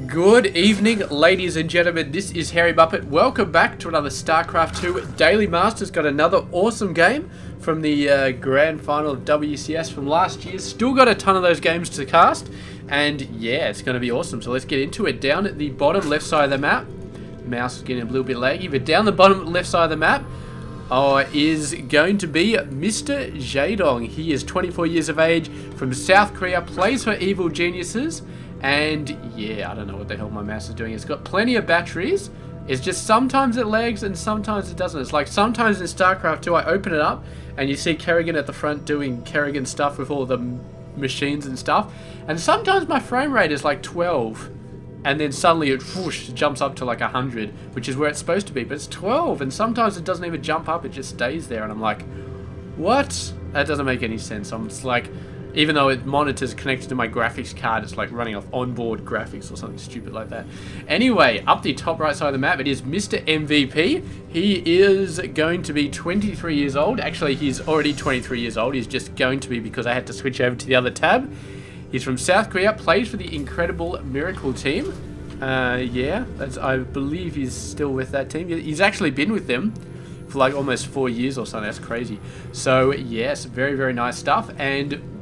Good evening, ladies and gentlemen. This is Harry Muppet. Welcome back to another Starcraft 2 Daily Masters. Got another awesome game from the grand final of WCS from last year. Still got a ton of those games to cast. And yeah, it's going to be awesome. So let's get into it. Down at the bottom left side of the map. Mouse is getting a little bit laggy. But down the bottom left side of the map is going to be Mr. Jaedong. He is 24 years of age, from South Korea, plays for Evil Geniuses. And yeah, I don't know what the hell my mouse is doing. It's got plenty of batteries. It's just sometimes it lags and sometimes it doesn't. It's like sometimes in StarCraft 2 I open it up and you see Kerrigan at the front doing Kerrigan stuff with all the machines and stuff. And sometimes my frame rate is like 12. And then suddenly it whoosh, jumps up to like 100, which is where it's supposed to be. But it's 12 and sometimes it doesn't even jump up. It just stays there. And I'm like, what? That doesn't make any sense. I'm just like... Even though it monitors connected to my graphics card, it's like running off onboard graphics or something stupid like that. Anyway, up the top right side of the map, it is Mr. MVP. He is going to be 23 years old. Actually, he's already 23 years old. He's just going to be because I had to switch over to the other tab. He's from South Korea, plays for the Incredible Miracle team. Yeah, I believe he's still with that team. He's actually been with them for like almost 4 years or something. That's crazy. So, yes, very, very nice stuff. And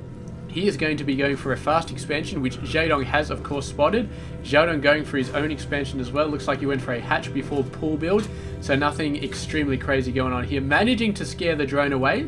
he is going to be going for a fast expansion, which Jaedong has, of course, spotted. Jaedong going for his own expansion as well. Looks like he went for a hatch before pool build, so nothing extremely crazy going on here. Managing to scare the drone away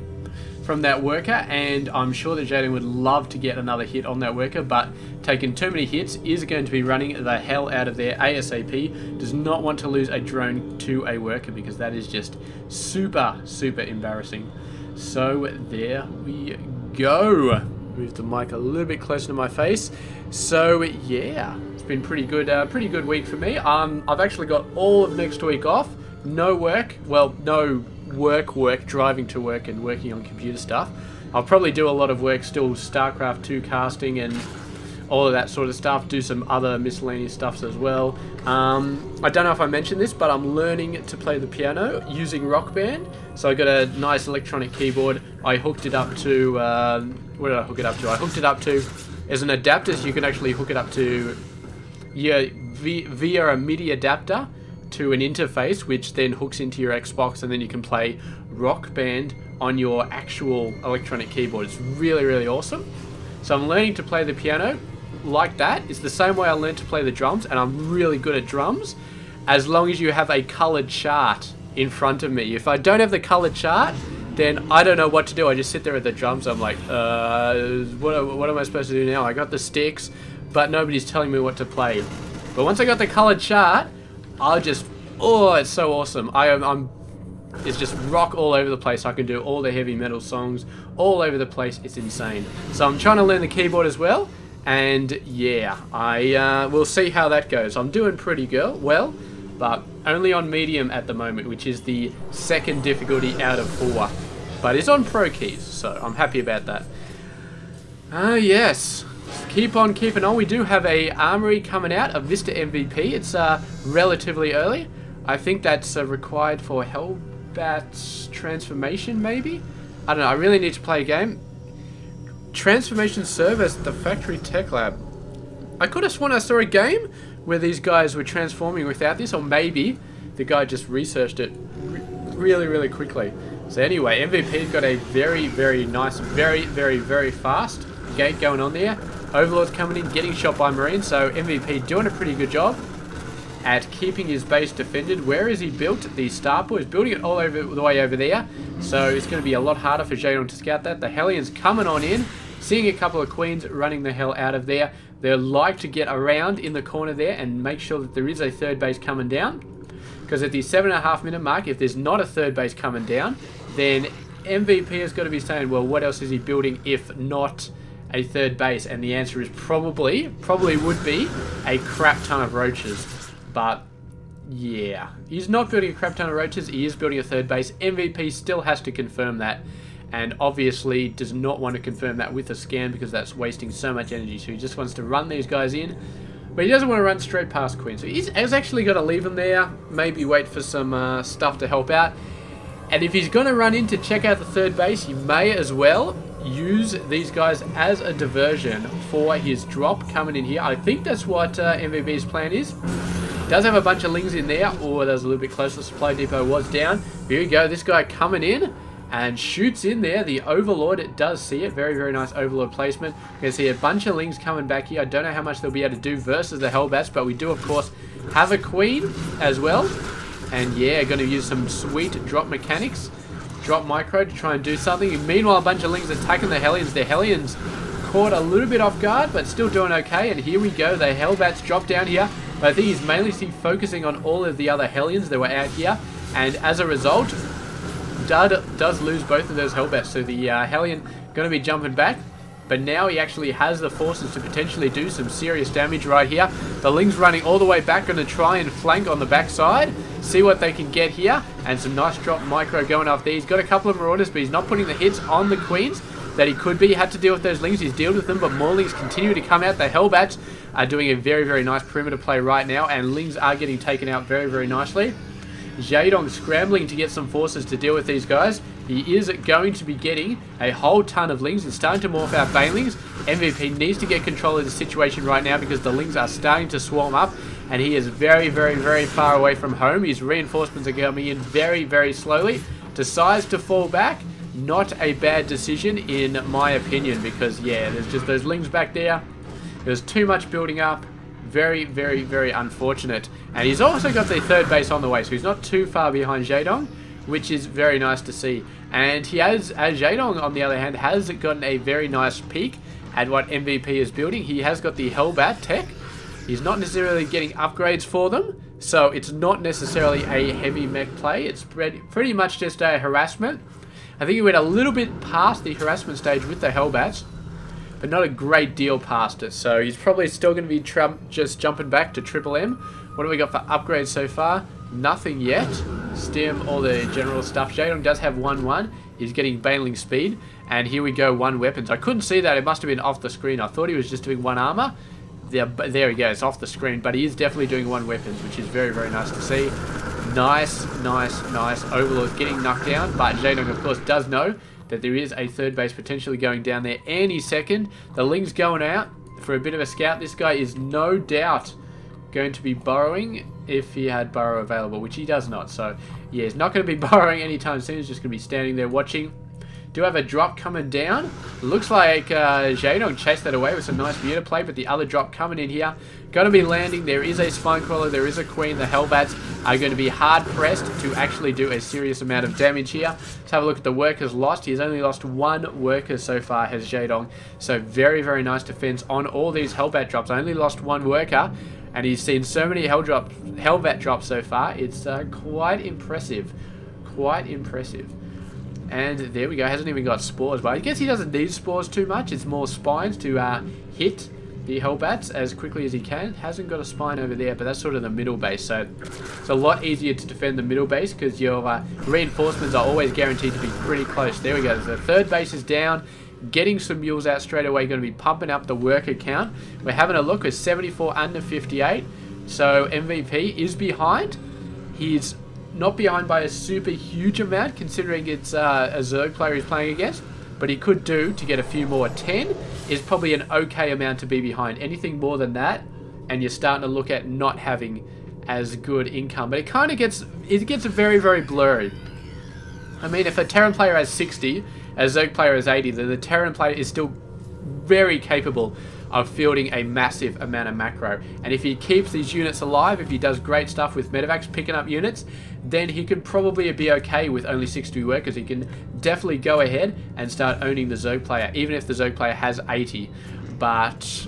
from that worker, and I'm sure that Jaedong would love to get another hit on that worker, but taking too many hits is going to be running the hell out of there ASAP. Does not want to lose a drone to a worker because that is just super, super embarrassing. So there we go. Move the mic a little bit closer to my face. So yeah, it's been pretty good week for me. I've actually got all of next week off. No work. Well, no work, driving to work and working on computer stuff. I'll probably do a lot of work still, StarCraft 2 casting and all of that sort of stuff. Do some other miscellaneous stuffs as well. I don't know if I mentioned this, but I'm learning to play the piano using Rock Band. So I got a nice electronic keyboard. I hooked it up to, what did I hook it up to? I hooked it up to, as an adapter, so you can actually hook it up to, via a MIDI adapter to an interface, which then hooks into your Xbox, and then you can play Rock Band on your actual electronic keyboard. It's really, really awesome. So I'm learning to play the piano like that. It's the same way I learned to play the drums, and I'm really good at drums as long as you have a colored chart in front of me. If I don't have the colored chart, then I don't know what to do. I just sit there at the drums. I'm like, what am I supposed to do now? I got the sticks, but nobody's telling me what to play. But once I got the colored chart, I'll just, oh, it's so awesome. It's just rock all over the place. I can do all the heavy metal songs all over the place. It's insane. So I'm trying to learn the keyboard as well. And yeah, I will see how that goes. I'm doing pretty well, but only on medium at the moment, which is the second difficulty out of 4. But it's on pro keys, so I'm happy about that. Yes. Keep on keeping on. We do have a armory coming out of Mr. MVP. It's relatively early. I think that's required for Hellbat's transformation, maybe? I don't know. I really need to play a game. Transformation service at the Factory Tech Lab. I could have sworn I saw a game where these guys were transforming without this, or maybe the guy just researched it really, really quickly. So anyway, MVP's got a very, very nice, very, very, very fast gate going on there. Overlord's coming in, getting shot by Marines, so MVP doing a pretty good job at keeping his base defended. Where is he built? The starport. He's building it all over the way over there, so it's going to be a lot harder for Jaedong to scout that. The Hellions coming on in, seeing a couple of Queens running the hell out of there. They like to get around in the corner there and make sure that there is a third base coming down, because at the 7.5 minute mark, if there's not a third base coming down, then MVP has got to be saying, well, what else is he building if not a third base? And the answer is probably would be a crap ton of roaches. But yeah, he's not building a crap ton of roaches. He is building a third base. MVP still has to confirm that, and obviously does not want to confirm that with a scan because that's wasting so much energy. So he just wants to run these guys in, but he doesn't want to run straight past Queen. So he's actually got to leave them there, maybe wait for some stuff to help out. And if he's going to run in to check out the third base, he may as well use these guys as a diversion for his drop coming in here. I think that's what MVP's plan is. Does have a bunch of lings in there. Oh, that was a little bit closer. Supply depot was down. Here we go. This guy coming in and shoots in there. The Overlord, it does see it. Very, very nice Overlord placement. You can see a bunch of lings coming back here. I don't know how much they'll be able to do versus the Hellbats, but we do, of course, have a Queen as well. And yeah, going to use some sweet drop mechanics. Drop micro to try and do something. And meanwhile, a bunch of lings attacking the Hellions. The Hellions caught a little bit off guard, but still doing okay. And here we go. The Hellbats drop down here. But I think he's mainly focusing on all of the other Hellions that were out here. And as a result, Dud does lose both of those Hellbats. So the Hellion going to be jumping back. But now he actually has the forces to potentially do some serious damage right here. The Ling's running all the way back, going to try and flank on the backside. See what they can get here. And some nice drop micro going off there. He's got a couple of Marauders, but he's not putting the hits on the Queens that he could be. He had to deal with those Lings. He's dealt with them, but more Lings continue to come out. The Hellbats are doing a very, very nice perimeter play right now. And Lings are getting taken out very, very nicely. Jaedong scrambling to get some forces to deal with these guys. He is going to be getting a whole ton of Lings. He's starting to morph out Banelings. MVP needs to get control of the situation right now because the Lings are starting to swarm up. And he is very, very, very far away from home. His reinforcements are coming in very, very slowly. Decides to fall back. Not a bad decision in my opinion because, yeah, there's just those Lings back there. There's too much building up. Very, very, very unfortunate. And he's also got the third base on the way, so he's not too far behind Jaedong, which is very nice to see. And he has, as Jaedong, on the other hand, has gotten a very nice peek at what MVP is building. He has got the Hellbat tech. He's not necessarily getting upgrades for them, so it's not necessarily a heavy mech play. It's pretty much just a harassment. I think he went a little bit past the harassment stage with the Hellbats, but not a great deal past it. So he's probably still going to be just jumping back to Triple M. What have we got for upgrades so far? Nothing yet. Stim, all the general stuff. Jaedong does have 1-1. He's getting Baneling speed. And here we go, 1 weapons. I couldn't see that. It must have been off the screen. I thought he was just doing 1 armor. There we go. It's off the screen. But he is definitely doing 1 weapons, which is very, very nice to see. Nice, nice, nice. Overlord getting knocked down. But Jaedong, of course, does know that there is a third base potentially going down there any second. The Ling's going out for a bit of a scout. This guy is no doubt going to be burrowing if he had burrow available, which he does not. So, yeah, he's not going to be burrowing anytime soon. He's just going to be standing there watching. Do have a drop coming down. Looks like Jaedong chased that away with some nice meter play, but the other drop coming in here. Going to be landing. There is a Spinecrawler. There is a Queen. The Hellbats are going to be hard pressed to actually do a serious amount of damage here. Let's have a look at the workers lost. He has only lost 1 worker so far, has Jaedong. So very, very nice defense on all these Hellbat drops. Only lost 1 worker, and he's seen so many Hellbat drops so far. It's quite impressive. Quite impressive. And there we go. Hasn't even got spores, but I guess he doesn't need spores too much. It's more spines to hit the Hellbats as quickly as he can. Hasn't got a spine over there, but that's sort of the middle base. So it's a lot easier to defend the middle base because your reinforcements are always guaranteed to be pretty close. There we go. The third base is down. Getting some mules out straight away. Going to be pumping up the worker count. We're having a look at 74 under 58. So MVP is behind. He's not behind by a super huge amount considering it's a Zerg player he's playing against, but he could do to get a few more. 10 is probably an okay amount to be behind. Anything more than that and you're starting to look at not having as good income, but it kind of gets very, very blurry. I mean, if a Terran player has 60, a Zerg player has 80, then the Terran player is still very capable of fielding a massive amount of macro. And if he keeps these units alive, if he does great stuff with medevacs picking up units, then he could probably be okay with only 60 workers. He can definitely go ahead and start owning the Zerg player, even if the Zerg player has 80. But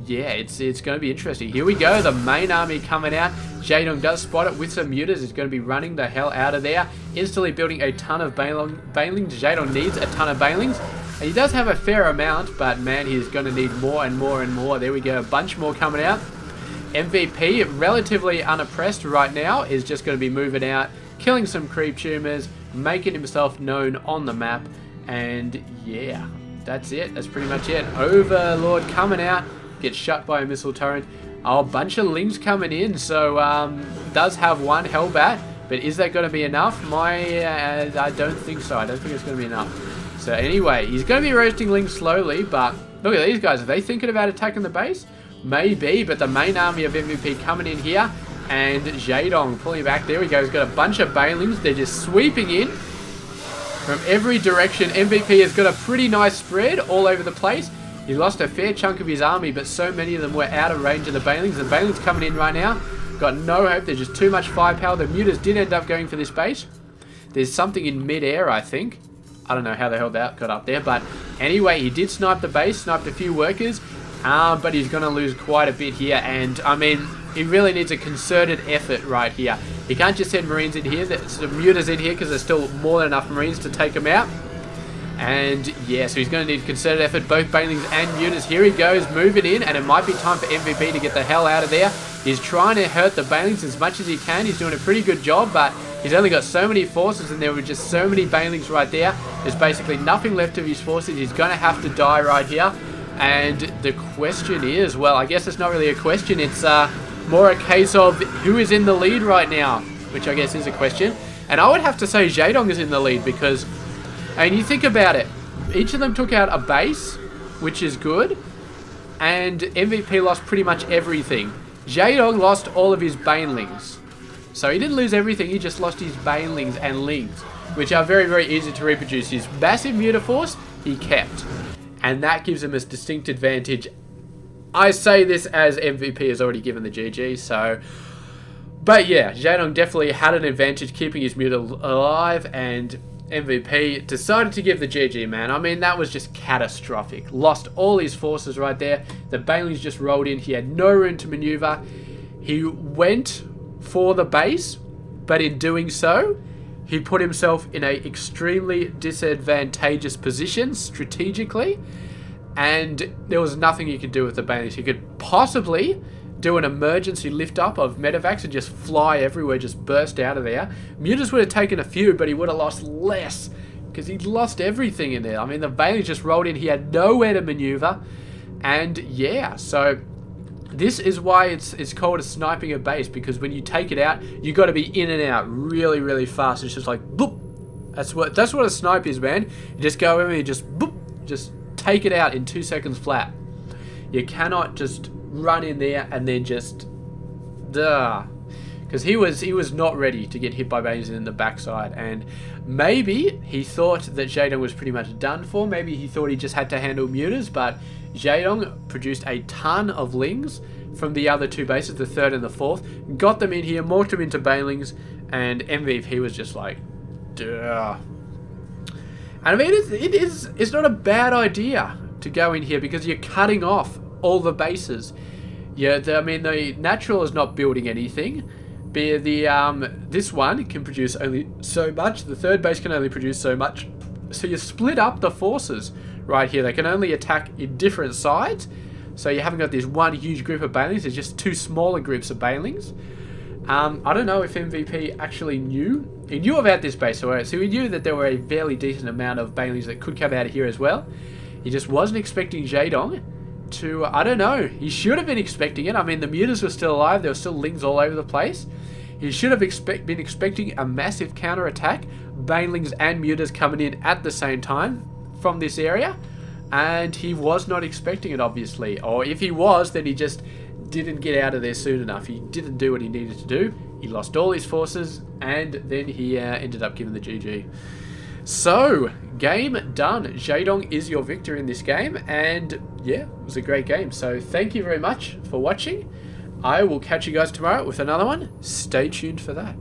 yeah, it's going to be interesting. Here we go, the main army coming out. Jaedong does spot it with some mutas. He's going to be running the hell out of there. Instantly building a ton of Banelings. Jaedong needs a ton of Banelings. And he does have a fair amount, but man, he's going to need more and more and more. There we go, a bunch more coming out. MVP, relatively unoppressed right now, is just going to be moving out, killing some creep tumors, making himself known on the map. And yeah, that's it. That's pretty much it. Overlord coming out, gets shot by a missile turret. Oh, a bunch of Lings coming in, so does have 1 Hellbat, but is that going to be enough? I don't think so. I don't think it's going to be enough. So anyway, he's going to be roasting Ling slowly, but look at these guys. Are they thinking about attacking the base? Maybe, but the main army of MVP coming in here, and Jaedong pulling back. There we go. He's got a bunch of Banelings. They're just sweeping in from every direction. MVP has got a pretty nice spread all over the place. He lost a fair chunk of his army, but so many of them were out of range of the Banelings. The Banelings coming in right now. Got no hope. There's just too much firepower. The Mutas did end up going for this base. There's something in mid-air, I think. I don't know how the hell that got up there, but anyway, he did snipe the base, sniped a few workers, but he's going to lose quite a bit here, and I mean, he really needs a concerted effort right here. He can't just send Marines in here, there's the Mutas in here because there's still more than enough Marines to take him out. And yeah, so he's going to need concerted effort, both Banelings and Mutas. Here he goes, moving in, and it might be time for MVP to get the hell out of there. He's trying to hurt the Banelings as much as he can. He's doing a pretty good job, but he's only got so many forces, and there were just so many Banelings right there. There's basically nothing left of his forces. He's going to have to die right here. And the question is, well, I guess it's not really a question. It's more a case of who is in the lead right now, which I guess is a question. And I would have to say Jaedong is in the lead because, I mean, you think about it. Each of them took out a base, which is good, and MVP lost pretty much everything. Jaedong lost all of his Banelings. So he didn't lose everything, he just lost his Banelings and Lings, which are very, very easy to reproduce. His massive Muta force, he kept. And that gives him a distinct advantage. I say this as MVP has already given the GG, so... But yeah, Jaedong definitely had an advantage keeping his Muta alive, and MVP decided to give the GG, man. I mean, that was just catastrophic. Lost all his forces right there. The Banelings just rolled in. He had no room to maneuver. He went for the base, but in doing so, he put himself in an extremely disadvantageous position strategically, and there was nothing he could do with the Banelings. He could possibly do an emergency lift up of medevacs and just fly everywhere, just burst out of there. Mutas would have taken a few, but he would have lost less because he'd lost everything in there. I mean, the Banelings just rolled in. He had nowhere to maneuver, and yeah, so this is why it's called a sniping a base, because when you take it out, you got to be in and out really, really fast. It's just like boop. That's what a snipe is, man. You just go in and you just boop, just take it out in 2 seconds flat. You cannot just run in there and then just because he was not ready to get hit by Banelings in the backside, and maybe he thought that Jaedong was pretty much done for. Maybe he thought he just had to handle Mutas, but Jaedong produced a ton of Lings from the other two bases, the third and the fourth, got them in here, morphed them into Banelings, and MVP was just like, duh. And I mean, it's not a bad idea to go in here because you're cutting off all the bases. Yeah, I mean, the natural is not building anything. This one can produce only so much. The third base can only produce so much. So you split up the forces right here. They can only attack in different sides. So you haven't got this one huge group of Banelings. There's just two smaller groups of Banelings. I don't know if MVP actually knew. He knew about this base, so he knew that there were a fairly decent amount of Banelings that could come out of here as well. He just wasn't expecting Jaedong to, I don't know, he should have been expecting it. I mean, the Mutas were still alive. There were still Lings all over the place. He should have been expecting a massive counter-attack. Banelings and Mutas coming in at the same time from this area. And he was not expecting it, obviously. Or if he was, then he just didn't get out of there soon enough. He didn't do what he needed to do. He lost all his forces, and then he ended up giving the GG. So, game done. Jaedong is your victor in this game, and yeah, it was a great game. So thank you very much for watching. I will catch you guys tomorrow with another one. Stay tuned for that.